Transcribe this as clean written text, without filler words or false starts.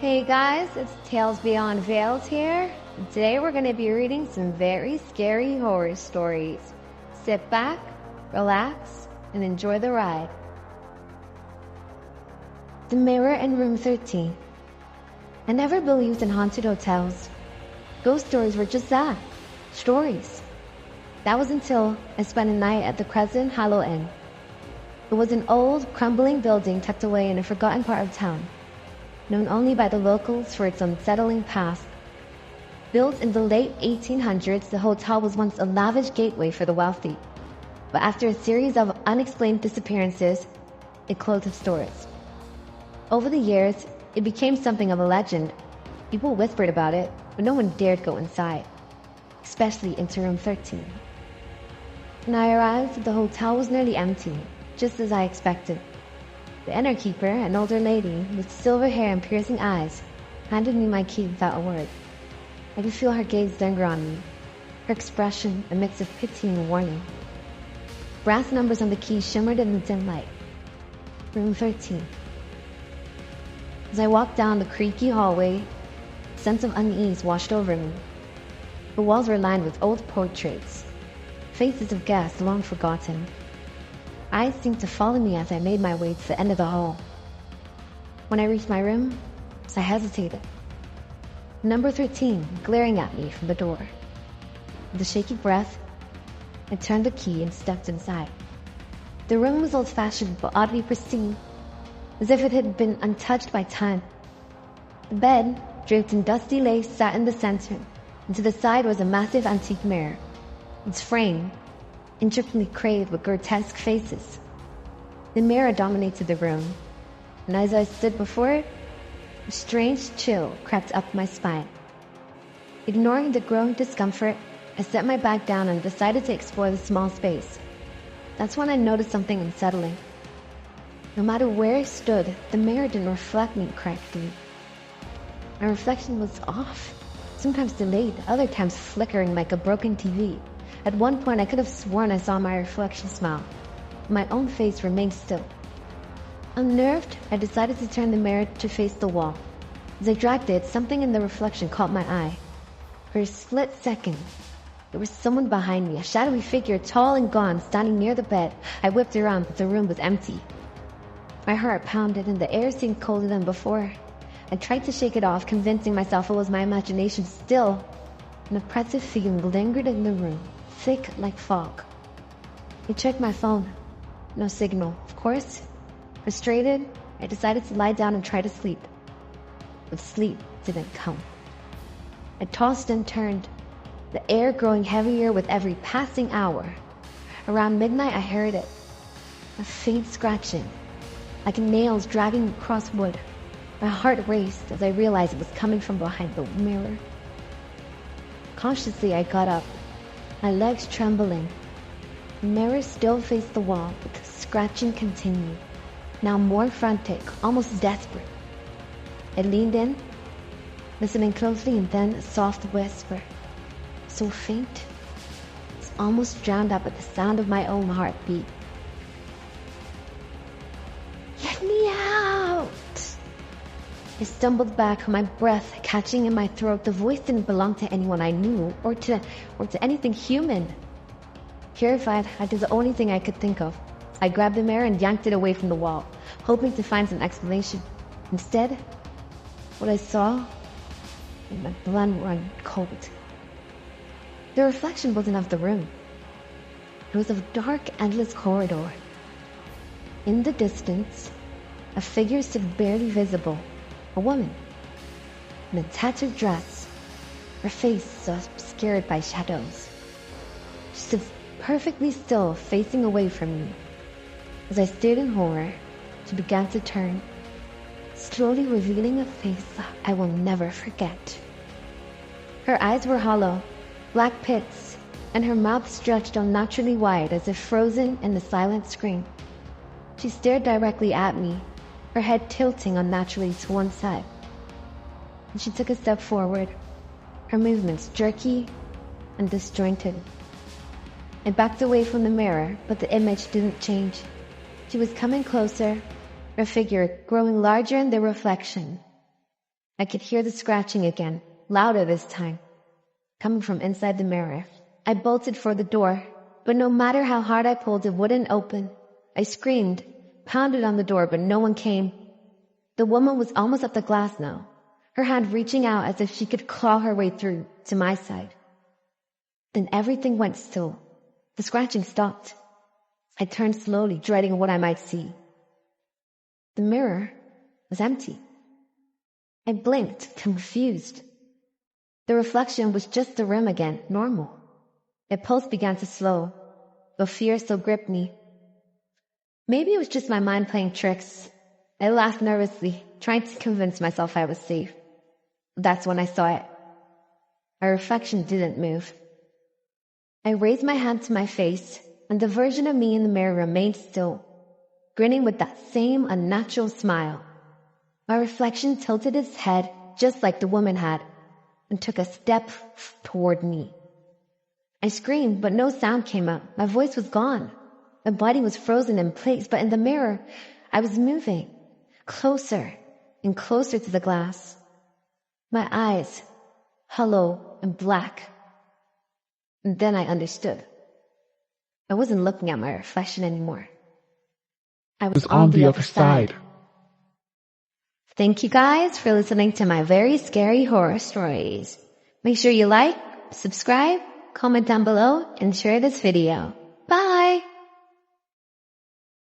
Hey guys, it's Tales Beyond Veils here. Today we're going to be reading some very scary horror stories. Sit back, relax, and enjoy the ride. The Mirror in Room 13. I never believed in haunted hotels. Ghost stories were just that, stories. That was until I spent a night at the Crescent Hollow Inn. It was an old, crumbling building tucked away in a forgotten part of town, known only by the locals for its unsettling past. Built in the late 1800s, the hotel was once a lavish gateway for the wealthy. But after a series of unexplained disappearances, it closed its doors. Over the years, it became something of a legend. People whispered about it, but no one dared go inside, especially into room 13. When I arrived, the hotel was nearly empty, just as I expected. The innkeeper, an older lady with silver hair and piercing eyes, handed me my key without a word. I could feel her gaze linger on me, her expression a mix of pity and warning. Brass numbers on the key shimmered in the dim light. Room 13. As I walked down the creaky hallway, a sense of unease washed over me. The walls were lined with old portraits, faces of guests long forgotten. Eyes seemed to follow me as I made my way to the end of the hall. When I reached my room, I hesitated. Number 13 glaring at me from the door. With a shaky breath, I turned the key and stepped inside. The room was old-fashioned but oddly pristine, as if it had been untouched by time. The bed, draped in dusty lace, sat in the center, and to the side was a massive antique mirror, its frame intricately carved with grotesque faces. The mirror dominated the room, and as I stood before it, a strange chill crept up my spine. Ignoring the growing discomfort, I set my bag down and decided to explore the small space. That's when I noticed something unsettling. No matter where I stood, the mirror didn't reflect me correctly. My reflection was off, sometimes delayed, other times flickering like a broken TV. At one point, I could have sworn I saw my reflection smile. My own face remained still. Unnerved, I decided to turn the mirror to face the wall. As I dragged it, something in the reflection caught my eye. For a split second, there was someone behind me, a shadowy figure, tall and gaunt, standing near the bed. I whipped around, but the room was empty. My heart pounded, and the air seemed colder than before. I tried to shake it off, convincing myself it was my imagination. Still, an oppressive feeling lingered in the room, thick like fog. I checked my phone. No signal, of course. Frustrated, I decided to lie down and try to sleep. But sleep didn't come. I tossed and turned, the air growing heavier with every passing hour. Around midnight, I heard it. A faint scratching, like nails dragging across wood. My heart raced as I realized it was coming from behind the mirror. Cautiously, I got up, my legs trembling. The mirror still faced the wall, but the scratching continued, now more frantic, almost desperate. I leaned in, listening closely, and then a soft whisper, so faint, it's almost drowned out by the sound of my own heartbeat. Let me out! I stumbled back, my breath catching in my throat. The voice didn't belong to anyone I knew, or to anything human. Terrified, I did the only thing I could think of. I grabbed the mirror and yanked it away from the wall, hoping to find some explanation. Instead, what I saw made my blood run cold. The reflection wasn't of the room. It was of a dark, endless corridor. In the distance, a figure stood barely visible. A woman, in a tattered dress, her face obscured by shadows. She stood perfectly still, facing away from me. As I stared in horror, she began to turn, slowly revealing a face I will never forget. Her eyes were hollow, black pits, and her mouth stretched unnaturally wide as if frozen in a silent scream. She stared directly at me, her head tilting unnaturally to one side. And she took a step forward, her movements jerky and disjointed. I backed away from the mirror, but the image didn't change. She was coming closer, her figure growing larger in the reflection. I could hear the scratching again, louder this time, coming from inside the mirror. I bolted for the door, but no matter how hard I pulled, it wouldn't open. I screamed, pounded on the door, but no one came. The woman was almost up the glass now, her hand reaching out as if she could claw her way through to my side. Then everything went still. The scratching stopped. I turned slowly, dreading what I might see. The mirror was empty. I blinked, confused. The reflection was just the rim again, normal. My pulse began to slow, but fear still gripped me. Maybe it was just my mind playing tricks. I laughed nervously, trying to convince myself I was safe. That's when I saw it. My reflection didn't move. I raised my hand to my face, and the version of me in the mirror remained still, grinning with that same unnatural smile. My reflection tilted its head just like the woman had, and took a step toward me. I screamed, but no sound came out. My voice was gone. My body was frozen in place, but in the mirror, I was moving, closer and closer to the glass. My eyes, hollow and black. And then I understood. I wasn't looking at my reflection anymore. I was on the other side. Thank you guys for listening to my very scary horror stories. Make sure you like, subscribe, comment down below, and share this video.